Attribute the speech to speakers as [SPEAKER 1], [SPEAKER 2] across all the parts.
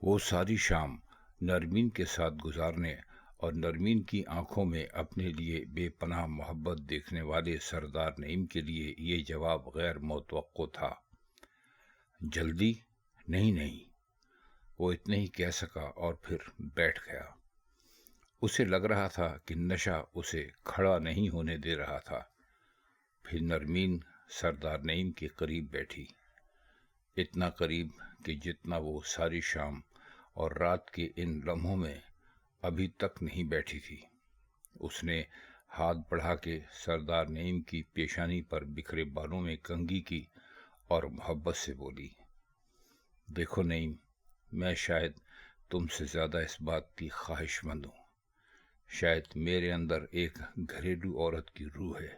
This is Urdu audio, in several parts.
[SPEAKER 1] وہ ساری شام نرمین کے ساتھ گزارنے اور نرمین کی آنکھوں میں اپنے لیے بے پناہ محبت دیکھنے والے سردار نعیم کے لیے یہ جواب غیر متوقع تھا۔ جلدی؟ نہیں نہیں، وہ اتنے ہی کہہ سکا اور پھر بیٹھ گیا۔ اسے لگ رہا تھا کہ نشہ اسے کھڑا نہیں ہونے دے رہا تھا۔ پھر نرمین سردار نعیم کے قریب بیٹھی، اتنا قریب کہ جتنا وہ ساری شام اور رات کے ان لمحوں میں ابھی تک نہیں بیٹھی تھی۔ اس نے ہاتھ بڑھا کے سردار نعیم کی پیشانی پر بکھرے بالوں میں کنگھی کی اور محبت سے بولی، دیکھو نعیم، میں شاید تم سے زیادہ اس بات کی خواہش مند ہوں۔ شاید میرے اندر ایک گھریلو عورت کی روح ہے۔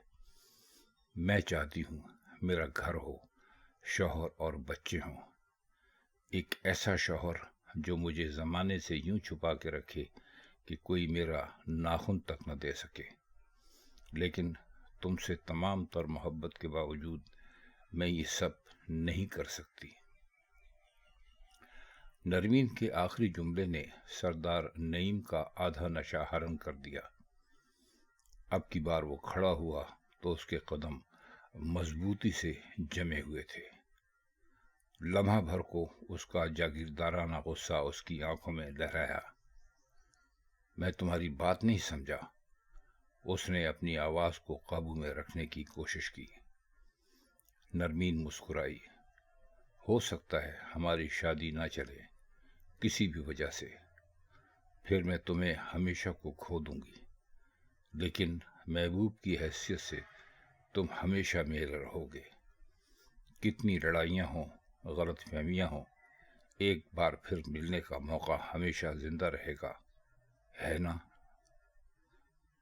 [SPEAKER 1] میں چاہتی ہوں میرا گھر ہو، شوہر اور بچے ہوں، ایک ایسا شوہر جو مجھے زمانے سے یوں چھپا کے رکھے کہ کوئی میرا ناخن تک نہ دے سکے۔ لیکن تم سے تمام تر محبت کے باوجود میں یہ سب نہیں کر سکتی۔ نرمین کے آخری جملے نے سردار نعیم کا آدھا نشہ حرم کر دیا۔ اب کی بار وہ کھڑا ہوا تو اس کے قدم مضبوطی سے جمے ہوئے تھے۔ لمحہ بھر کو اس کا جاگیردارانہ غصہ اس کی آنکھوں میں لہرایا۔ میں تمہاری بات نہیں سمجھا۔ اس نے اپنی آواز کو قابو میں رکھنے کی کوشش کی۔ نرمین مسکرائی، ہو سکتا ہے ہماری شادی نہ چلے کسی بھی وجہ سے، پھر میں تمہیں ہمیشہ کو کھو دوں گی، لیکن محبوب کی حیثیت سے تم ہمیشہ میرے رہو گے۔ کتنی لڑائیاں ہوں، غلط فہمیاں ہوں، ایک بار پھر ملنے کا موقع ہمیشہ زندہ رہے گا، ہے نا؟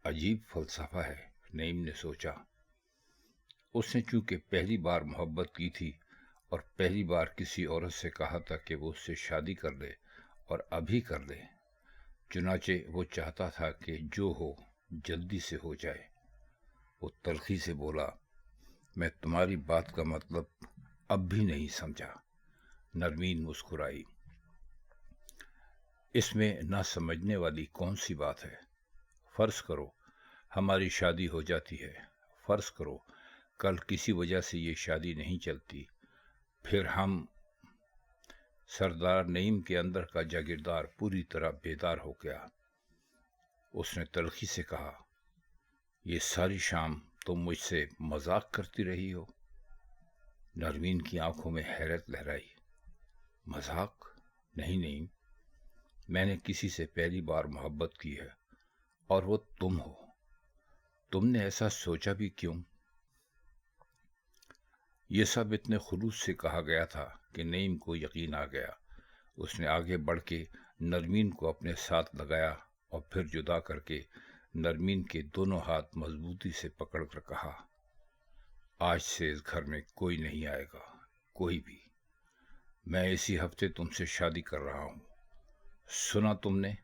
[SPEAKER 1] عجیب فلسفہ ہے، نعیم نے سوچا۔ اس نے چونکہ پہلی بار محبت کی تھی اور پہلی بار کسی عورت سے کہا تھا کہ وہ اس سے شادی کر لے اور ابھی کر لے، چنانچہ وہ چاہتا تھا کہ جو ہو جلدی سے ہو جائے۔ وہ تلخی سے بولا، میں تمہاری بات کا مطلب اب بھی نہیں سمجھا۔ نرمین مسکرائی، اس میں نہ سمجھنے والی کون سی بات ہے؟ فرض کرو ہماری شادی ہو جاتی ہے، فرض کرو کل کسی وجہ سے یہ شادی نہیں چلتی، پھر ہم… سردار نعیم کے اندر کا جاگیردار پوری طرح بیدار ہو گیا۔ اس نے تلخی سے کہا، یہ ساری شام تم مجھ سے مذاق کرتی رہی ہو؟ نرمین کی آنکھوں میں حیرت لہرائی، مذاق؟ نہیں نعیم، میں نے کسی سے پہلی بار محبت کی ہے اور وہ تم ہو۔ تم نے ایسا سوچا بھی کیوں؟ یہ سب اتنے خلوص سے کہا گیا تھا کہ نعیم کو یقین آ گیا۔ اس نے آگے بڑھ کے نرمین کو اپنے ساتھ لگایا اور پھر جدا کر کے نرمین کے دونوں ہاتھ مضبوطی سے پکڑ کر کہا، آج سے اس گھر میں کوئی نہیں آئے گا، کوئی بھی۔ میں اسی ہفتے تم سے شادی کر رہا ہوں، سنا تم نے؟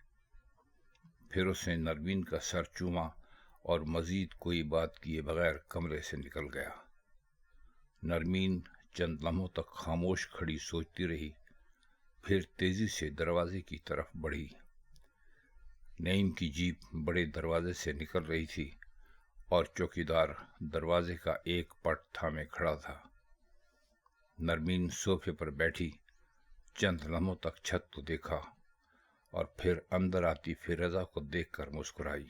[SPEAKER 1] پھر اس نے نرمین کا سر چوما اور مزید کوئی بات کیے بغیر کمرے سے نکل گیا۔ نرمین چند لمحوں تک خاموش کھڑی سوچتی رہی، پھر تیزی سے دروازے کی طرف بڑھی۔ نعیم کی جیپ بڑے دروازے سے نکل رہی تھی اور چوکیدار دروازے کا ایک پٹ تھامے کھڑا تھا۔ نرمین صوفے پر بیٹھی چند لمحوں تک چھت کو دیکھا اور پھر اندر آتی فیروزہ کو دیکھ کر مسکرائی،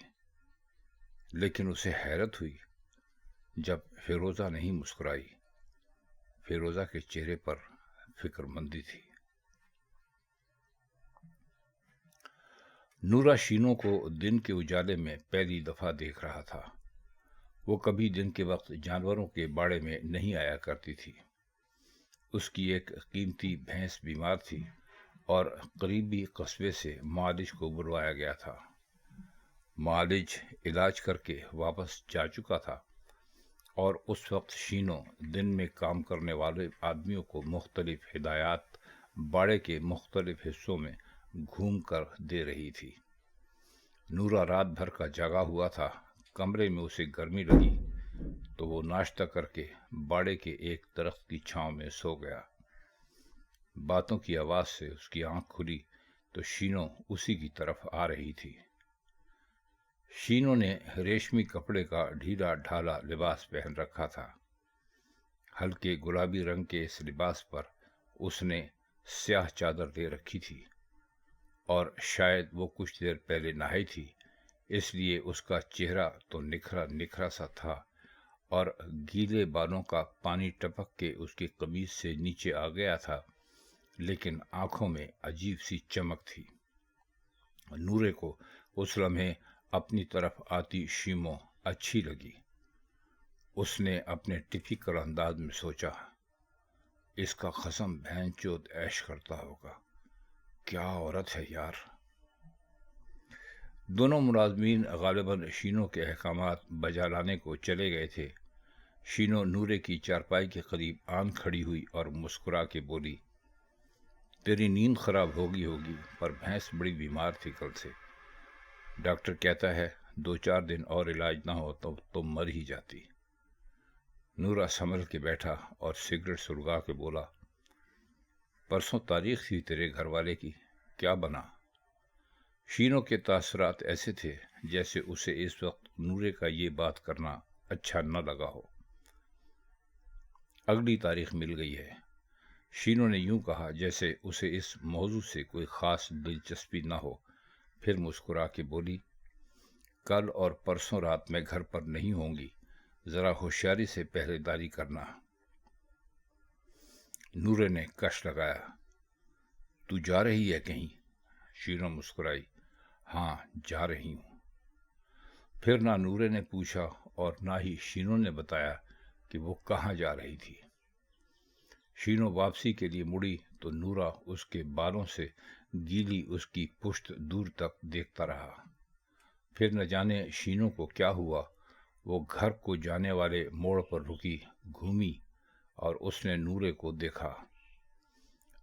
[SPEAKER 1] لیکن اسے حیرت ہوئی جب فیروزہ نہیں مسکرائی۔ فیروزہ کے چہرے پر فکر مندی تھی۔ نورا شینوں کو دن کے اجالے میں پہلی دفعہ دیکھ رہا تھا۔ وہ کبھی دن کے وقت جانوروں کے باڑے میں نہیں آیا کرتی تھی۔ اس کی ایک قیمتی بھینس بیمار تھی اور قریبی قصبے سے معالج کو بلوایا گیا تھا۔ معالج علاج کر کے واپس جا چکا تھا اور اس وقت شینوں دن میں کام کرنے والے آدمیوں کو مختلف ہدایات باڑے کے مختلف حصوں میں گھوم کر دے رہی تھی۔ نورا رات بھر کا جاگا ہوا تھا۔ کمرے میں اسے گرمی لگی تو وہ ناشتہ کر کے باڑے کے ایک درخت کی چھاؤں میں سو گیا۔ باتوں کی آواز سے اس کی آنکھ کھلی تو شینو اسی کی طرف آ رہی تھی۔ شینو نے ریشمی کپڑے کا ڈھیلا ڈھالا لباس پہن رکھا تھا۔ ہلکے گلابی رنگ کے اس لباس پر اس نے سیاہ چادر لے رکھی تھی، اور شاید وہ کچھ دیر پہلے نہائی تھی، اس لیے اس کا چہرہ تو نکھرا نکھرا سا تھا، اور گیلے بالوں کا پانی ٹپک کے اس کی قمیض سے نیچے آ گیا تھا، لیکن آنکھوں میں عجیب سی چمک تھی۔ نورے کو اس لمحے اپنی طرف آتی شیمو اچھی لگی۔ اس نے اپنے ٹپیکل انداز میں سوچا، اس کا قسم بہن چود عیش کرتا ہوگا، کیا عورت ہے یار۔ دونوں ملازمین غالباً شینو کے احکامات بجا لانے کو چلے گئے تھے۔ شینو نورے کی چارپائی کے قریب آن کھڑی ہوئی اور مسکرا کے بولی، تیری نیند خراب ہوگی پر بھینس بڑی بیمار تھی کل سے۔ ڈاکٹر کہتا ہے 2-4 دن اور علاج نہ ہو تو تم مر ہی جاتی۔ نورا سنبھل کے بیٹھا اور سگریٹ سلگا کے بولا، پرسوں تاریخ تھی تیرے گھر والے کی، کیا بنا؟ شینو کے تاثرات ایسے تھے جیسے اسے اس وقت نورے کا یہ بات کرنا اچھا نہ لگا ہو۔ اگلی تاریخ مل گئی ہے، شینو نے یوں کہا جیسے اسے اس موضوع سے کوئی خاص دلچسپی نہ ہو، پھر مسکرا کے بولی، کل اور پرسوں رات میں گھر پر نہیں ہوں گی، ذرا ہوشیاری سے پہرے داری کرنا۔ نورے نے کش لگایا، تو جا رہی ہے کہیں؟ شینو مسکرائی، ہاں جا رہی ہوں۔ پھر نہ نورے نے پوچھا اور نہ ہی شینو نے بتایا کہ وہ کہاں جا رہی تھی۔ شینو واپسی کے لیے مڑی تو نورا اس کے بالوں سے گیلی اس کی پشت دور تک دیکھتا رہا۔ پھر نہ جانے شینو کو کیا ہوا، وہ گھر کو جانے والے موڑ پر رکی، گھومی اور اس نے نورے کو دیکھا۔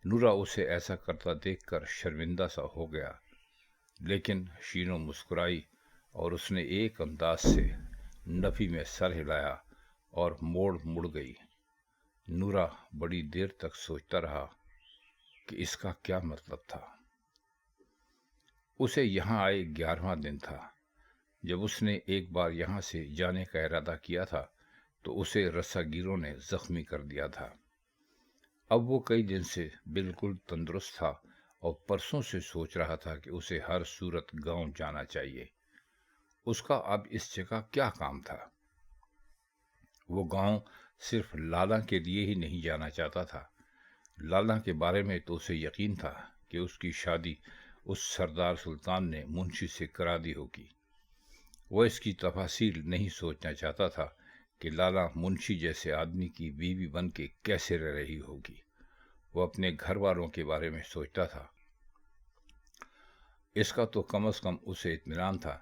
[SPEAKER 1] نورا اسے ایسا کرتا دیکھ کر شرمندہ سا ہو گیا، لیکن شینو مسکرائی اور اس نے ایک انداز سے نفی میں سر ہلایا اور موڑ مڑ گئی۔ نورا بڑی دیر تک سوچتا رہا کہ اس کا کیا مطلب تھا۔ اسے یہاں آئے 11واں دن تھا۔ جب اس نے ایک بار یہاں سے جانے کا ارادہ کیا تھا تو اسے رسا گیروں نے زخمی کر دیا تھا۔ اب وہ کئی دن سے بالکل تندرست تھا اور پرسوں سے سوچ رہا تھا کہ اسے ہر صورت گاؤں جانا چاہیے۔ اس کا اب اس جگہ کیا کام تھا؟ وہ گاؤں صرف لالا کے لیے ہی نہیں جانا چاہتا تھا۔ لالا کے بارے میں تو اسے یقین تھا کہ اس کی شادی اس سردار سلطان نے منشی سے کرا دی ہوگی۔ وہ اس کی تفاصیل نہیں سوچنا چاہتا تھا کہ لالا منشی جیسے آدمی کی بیوی بن کے کیسے رہ رہی ہوگی۔ وہ اپنے گھر والوں کے بارے میں سوچتا تھا۔ اس کا تو کم از کم اسے اطمینان تھا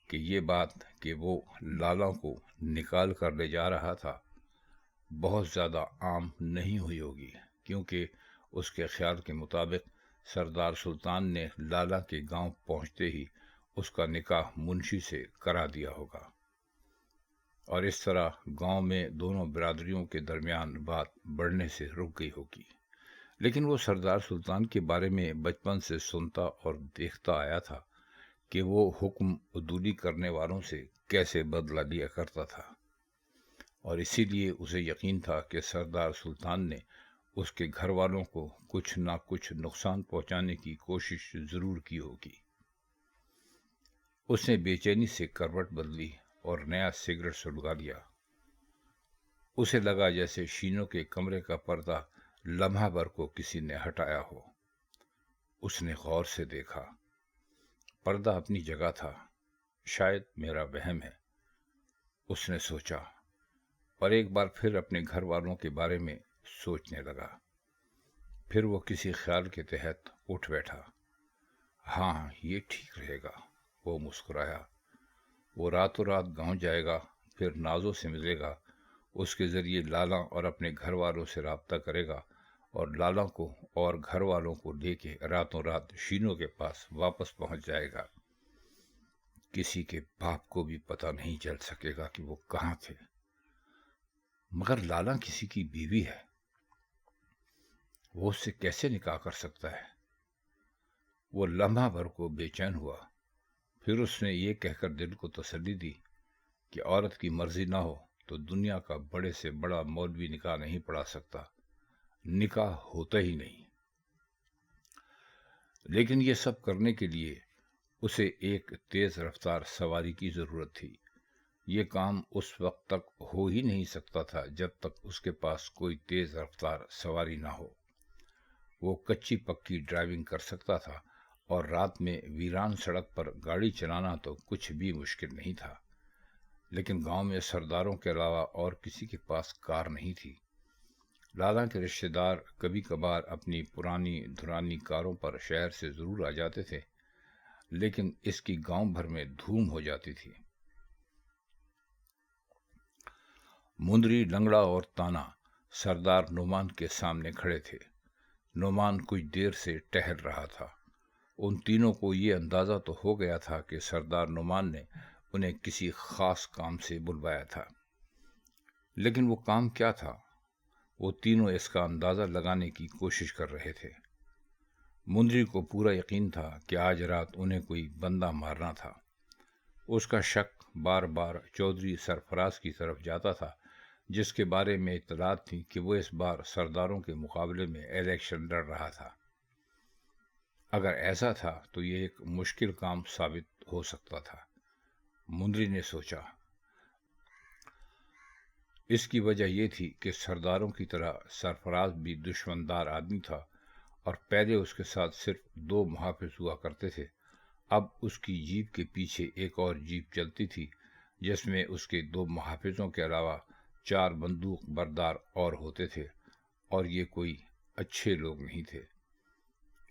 [SPEAKER 1] کہ یہ بات کہ وہ لالا کو نکال کر لے جا رہا تھا بہت زیادہ عام نہیں ہوئی ہوگی، کیونکہ اس کے خیال کے مطابق سردار سلطان نے لالا کے گاؤں پہنچتے ہی اس کا نکاح منشی سے کرا دیا ہوگا، اور اس طرح گاؤں میں دونوں برادریوں کے درمیان بات بڑھنے سے رک گئی ہوگی۔ لیکن وہ سردار سلطان کے بارے میں بچپن سے سنتا اور دیکھتا آیا تھا کہ وہ حکم عدولی کرنے والوں سے کیسے بدلہ لیا کرتا تھا، اور اسی لیے اسے یقین تھا کہ سردار سلطان نے اس کے گھر والوں کو کچھ نہ کچھ نقصان پہنچانے کی کوشش ضرور کی ہوگی۔ اس نے بے چینی سے کروٹ بدلی اور نیا سگریٹ سلگا لیا۔ اسے لگا جیسے شینو کے کمرے کا پردہ لمحہ بھر کو کسی نے ہٹایا ہو۔ اس نے غور سے دیکھا، پردہ اپنی جگہ تھا، شاید میرا وہم ہے، اس نے سوچا، اور ایک بار پھر اپنے گھر والوں کے بارے میں سوچنے لگا۔ پھر وہ کسی خیال کے تحت اٹھ بیٹھا۔ ہاں یہ ٹھیک رہے گا، وہ مسکرایا۔ وہ راتوں رات گاؤں جائے گا، پھر نازوں سے ملے گا، اس کے ذریعے لالا اور اپنے گھر والوں سے رابطہ کرے گا، اور لالا کو اور گھر والوں کو لے کے راتوں رات شینو کے پاس واپس پہنچ جائے گا۔ کسی کے باپ کو بھی پتہ نہیں چل سکے گا کہ وہ کہاں تھے۔ مگر لالا کسی کی بیوی ہے، وہ اس سے کیسے نکاح کر سکتا ہے؟ وہ لمحہ بھر کو بے چین ہوا، پھر اس نے یہ کہہ کر دل کو تسلی دی کہ عورت کی مرضی نہ ہو تو دنیا کا بڑے سے بڑا مولوی نکاح نہیں پڑھا سکتا، نکاح ہوتا ہی نہیں۔ لیکن یہ سب کرنے کے لیے اسے ایک تیز رفتار سواری کی ضرورت تھی۔ یہ کام اس وقت تک ہو ہی نہیں سکتا تھا جب تک اس کے پاس کوئی تیز رفتار سواری نہ ہو۔ وہ کچی پکی ڈرائیونگ کر سکتا تھا اور رات میں ویران سڑک پر گاڑی چلانا تو کچھ بھی مشکل نہیں تھا، لیکن گاؤں میں سرداروں کے علاوہ اور کسی کے پاس کار نہیں تھی۔ لالا کے رشتہ دار کبھی کبھار اپنی پرانی دھرانی کاروں پر شہر سے ضرور آ جاتے تھے، لیکن اس کی گاؤں بھر میں دھوم ہو جاتی تھی۔ مندری، لنگڑا اور تانا سردار نعمان کے سامنے کھڑے تھے۔ نعمان کچھ دیر سے ٹہل رہا تھا۔ ان تینوں کو یہ اندازہ تو ہو گیا تھا کہ سردار نعمان نے انہیں کسی خاص کام سے بلوایا تھا، لیکن وہ کام کیا تھا؟ وہ تینوں اس کا اندازہ لگانے کی کوشش کر رہے تھے۔ مندری کو پورا یقین تھا کہ آج رات انہیں کوئی بندہ مارنا تھا۔ اس کا شک بار بار چودھری سرفراز کی طرف جاتا تھا، جس کے بارے میں اطلاعات تھی کہ وہ اس بار سرداروں کے مقابلے میں الیکشن لڑ رہا تھا۔ اگر ایسا تھا تو یہ ایک مشکل کام ثابت ہو سکتا تھا، مندری نے سوچا۔ اس کی وجہ یہ تھی کہ سرداروں کی طرح سرفراز بھی دشمندار آدمی تھا، اور پہلے اس کے ساتھ صرف 2 محافظ ہوا کرتے تھے۔ اب اس کی جیپ کے پیچھے ایک اور جیپ چلتی تھی، جس میں اس کے 2 محافظوں کے علاوہ 4 بندوق بردار اور ہوتے تھے، اور یہ کوئی اچھے لوگ نہیں تھے۔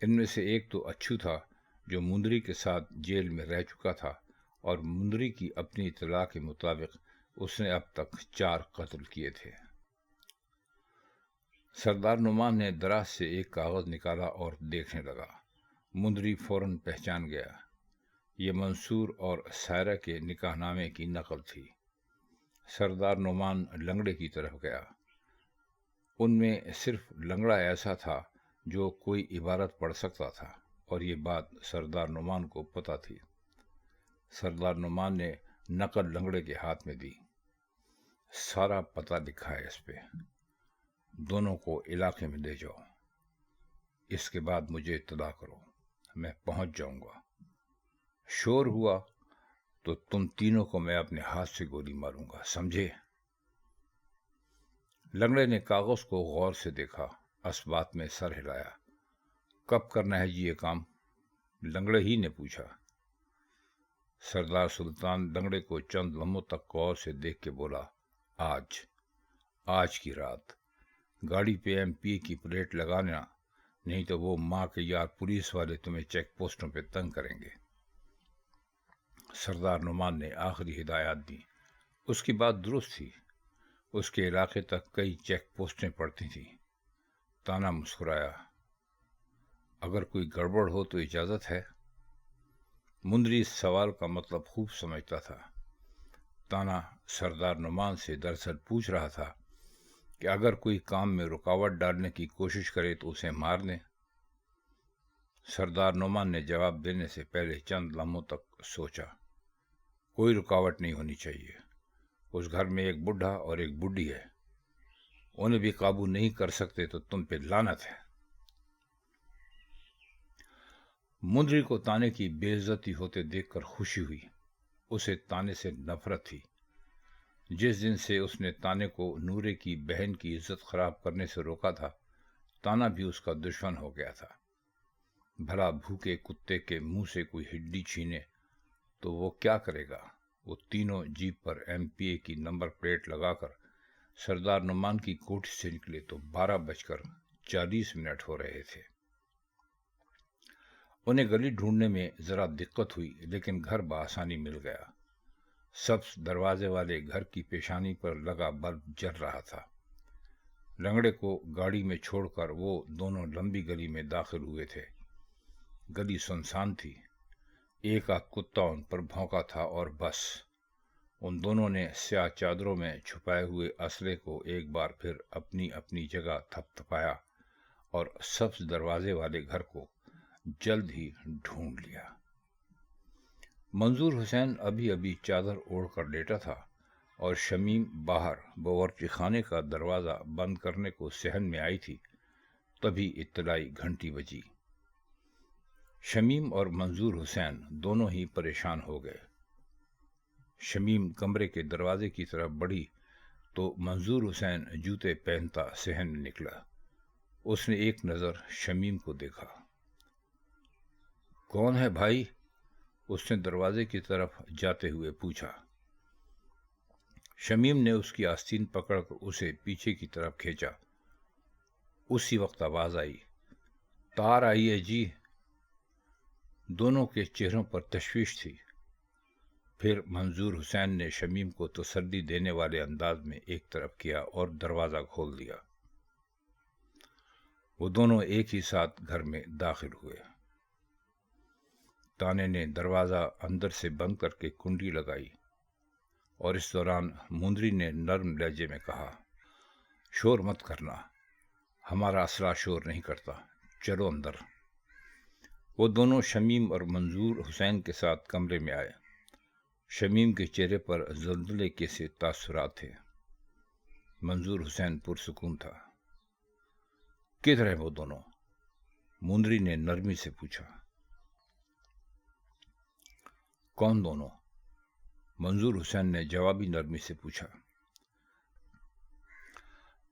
[SPEAKER 1] ان میں سے ایک تو اچھو تھا، جو مندری کے ساتھ جیل میں رہ چکا تھا، اور مندری کی اپنی اطلاع کے مطابق اس نے اب تک 4 قتل کیے تھے۔ سردار نعمان نے دراز سے ایک کاغذ نکالا اور دیکھنے لگا۔ مندری فوراً پہچان گیا، یہ منصور اور سائرہ کے نکاح نامے کی نقل تھی۔ سردار نعمان لنگڑے کی طرف گیا۔ ان میں صرف لنگڑا ایسا تھا جو کوئی عبارت پڑھ سکتا تھا، اور یہ بات سردار نعمان کو پتہ تھی۔ سردار نعمان نے نقل لنگڑے کے ہاتھ میں دی۔ سارا پتہ لکھا ہے اس پہ، دونوں کو علاقے میں لے جاؤ، اس کے بعد مجھے اطلاع کرو، میں پہنچ جاؤں گا۔ شور ہوا تو تم تینوں کو میں اپنے ہاتھ سے گولی ماروں گا، سمجھے؟ لنگڑے نے کاغذ کو غور سے دیکھا، اسبات میں سر ہلایا۔ کب کرنا ہے جی یہ کام؟ لنگڑے ہی نے پوچھا۔ سردار سلطان لنگڑے کو چند لمحوں تک غور سے دیکھ کے بولا، آج کی رات۔ گاڑی پہ MP کی پلیٹ لگانا، نہیں تو وہ ماں کے یار پولیس والے تمہیں چیک پوسٹوں پہ تنگ کریں گے۔ سردار نعمان نے آخری ہدایات دی۔ اس کی بات درست تھی، اس کے علاقے تک کئی چیک پوسٹیں پڑتی تھیں۔ تانا مسکرایا، اگر کوئی گڑبڑ ہو تو اجازت ہے؟ مندری اس سوال کا مطلب خوب سمجھتا تھا۔ تانا سردار نعمان سے دراصل پوچھ رہا تھا کہ اگر کوئی کام میں رکاوٹ ڈالنے کی کوشش کرے تو اسے مار دیں۔ سردار نعمان نے جواب دینے سے پہلے چند لمحوں تک سوچا۔ کوئی رکاوٹ نہیں ہونی چاہیے۔ اس گھر میں ایک بڈھا اور ایک بڈھی ہے، انہیں بھی قابو نہیں کر سکتے تو تم پہ لعنت ہے۔ مندری کو تانے کی بے عزتی ہوتے دیکھ کر خوشی ہوئی۔ اسے تانے سے نفرت تھی۔ جس دن سے اس نے تانے کو نورے کی بہن کی عزت خراب کرنے سے روکا تھا، تانا بھی اس کا دشمن ہو گیا تھا۔ بھلا بھوکے کتے کے منہ سے کوئی ہڈی چھینے تو وہ کیا کرے گا؟ وہ تینوں جیپ پر MP کی نمبر پلیٹ لگا کر سردار نعمان کی کوٹھی سے نکلے تو 12:40 ہو رہے تھے۔ انہیں گلی ڈھونڈنے میں ذرا دقت ہوئی، لیکن گھر بآسانی مل گیا۔ سبز دروازے والے گھر کی پیشانی پر لگا بلب جل رہا تھا۔ لنگڑے کو گاڑی میں چھوڑ کر وہ دونوں لمبی گلی میں داخل ہوئے تھے۔ گلی سنسان تھی، ایک آدھ کتا ان پر بھونکا تھا اور بس۔ ان دونوں نے سیاہ چادروں میں چھپائے ہوئے اسلحے کو ایک بار پھر اپنی اپنی جگہ تھپ تھپایا اور سبز دروازے والے گھر کو جلد ہی ڈھونڈ لیا۔ منظور حسین ابھی ابھی چادر اوڑھ کر لیٹا تھا اور شمیم باہر باورچی خانے کا دروازہ بند کرنے کو صحن میں آئی تھی، تبھی اطلاعی گھنٹی بجی۔ شمیم اور منظور حسین دونوں ہی پریشان ہو گئے۔ شمیم کمرے کے دروازے کی طرف بڑھی تو منظور حسین جوتے پہنتا صحن میں نکلا۔ اس نے ایک نظر شمیم کو دیکھا۔ کون ہے بھائی؟ اس نے دروازے کی طرف جاتے ہوئے پوچھا۔ شمیم نے اس کی آستین پکڑ کر اسے پیچھے کی طرف کھینچا۔ اسی وقت آواز آئی، تار آئی ہے جی۔ دونوں کے چہروں پر تشویش تھی۔ پھر منظور حسین نے شمیم کو تسلی دینے والے انداز میں ایک طرف کیا اور دروازہ کھول دیا۔ وہ دونوں ایک ہی ساتھ گھر میں داخل ہوئے۔ تانے نے دروازہ اندر سے بند کر کے کنڈی لگائی اور اس دوران مندری نے نرم لہجے میں کہا، شور مت کرنا، ہمارا اسلحہ شور نہیں کرتا، چلو اندر۔ وہ دونوں شمیم اور منظور حسین کے ساتھ کمرے میں آئے۔ شمیم کے چہرے پر زلزلے کے سے تاثرات تھے۔ منظور حسین پرسکون تھا۔ کدھر ہیں وہ دونوں؟ مندری نے نرمی سے پوچھا۔ کون دونوں؟ منظور حسین نے جوابی نرمی سے پوچھا۔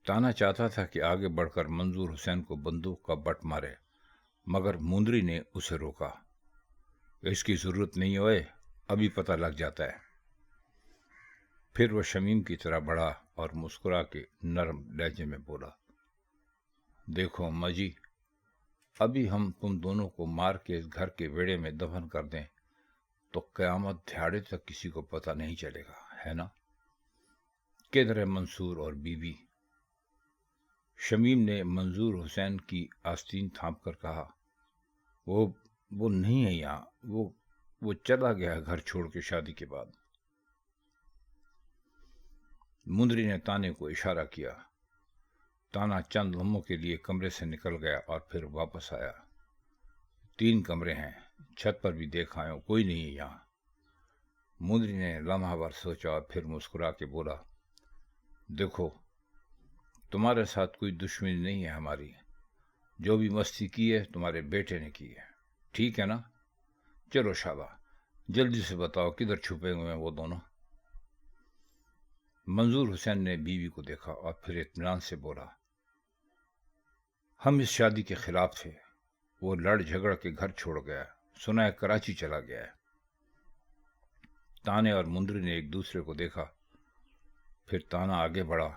[SPEAKER 1] تانا چاہتا تھا کہ آگے بڑھ کر منظور حسین کو بندوق کا بٹ مارے، مگر مندری نے اسے روکا۔ اس کی ضرورت نہیں ہوئے، ابھی پتہ لگ جاتا ہے۔ پھر وہ شمیم کی طرح بڑھا اور مسکرا کے نرم لہجے میں بولا، دیکھو اماں جی، ابھی ہم تم دونوں کو مار کے اس گھر کے ویڑے میں دفن کر دیں تو قیامت دہاڑے تک کسی کو پتہ نہیں چلے گا، ہے نا؟ کدھر ہے منصور اور بی بی؟ شمیم نے منظور حسین کی آستین تھام کر کہا، وہ نہیں ہے یہاں، وہ چلا گیا گھر چھوڑ کے شادی کے بعد۔ مندری نے تانے کو اشارہ کیا۔ تانا چند لمحوں کے لیے کمرے سے نکل گیا اور پھر واپس آیا۔ 3 کمرے ہیں، چھت پر بھی دیکھ آیا ہوں، کوئی نہیں ہے یہاں۔ مندری نے لمحہ بھر سوچا اور پھر مسکرا کے بولا، دیکھو تمہارے ساتھ کوئی دشمنی نہیں ہے ہماری، جو بھی مستی کی ہے تمہارے بیٹے نے کی ہے، ٹھیک ہے نا؟ چلو شابہ، جلدی سے بتاؤ کدھر چھپے ہوئے ہیں وہ دونوں؟ منظور حسین نے بیوی کو دیکھا اور پھر اطمینان سے بولا، ہم اس شادی کے خلاف تھے، وہ لڑ جھگڑ کے گھر چھوڑ گیا، سنا ہے کراچی چلا گیا ہے۔ تانے اور مندری نے ایک دوسرے کو دیکھا۔ پھر تانا آگے بڑھا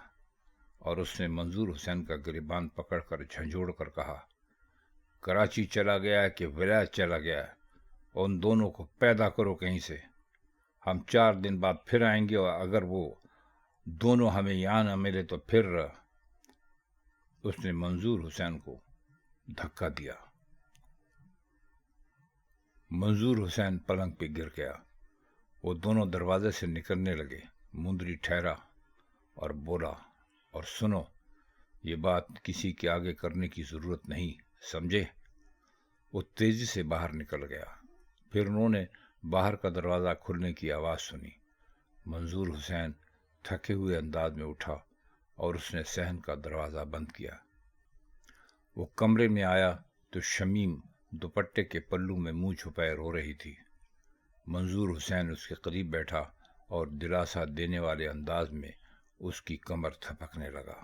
[SPEAKER 1] اور اس نے منظور حسین کا گریبان پکڑ کر جھنجھوڑ کر کہا، کراچی چلا گیا ہے کہ ولایت چلا گیا ہے، ان دونوں کو پیدا کرو کہیں سے، ہم 4 دن بعد پھر آئیں گے، اور اگر وہ دونوں ہمیں یہاں نہ ملے تو پھر۔ اس نے منظور حسین کو دھکا دیا۔ منظور حسین پلنگ پہ گر گیا۔ وہ دونوں دروازے سے نکلنے لگے۔ مندری ٹھہرا اور بولا، اور سنو، یہ بات کسی کے آگے کرنے کی ضرورت نہیں، سمجھے؟ وہ تیزی سے باہر نکل گیا۔ پھر انہوں نے باہر کا دروازہ کھلنے کی آواز سنی۔ منظور حسین تھکے ہوئے انداز میں اٹھا اور اس نے صحن کا دروازہ بند کیا۔ وہ کمرے میں آیا تو شمیم دوپٹے کے پلو میں منہ چھپائے رو رہی تھی۔ منظور حسین اس کے قریب بیٹھا اور دلاسا دینے والے انداز میں اس کی کمر تھپکنے لگا۔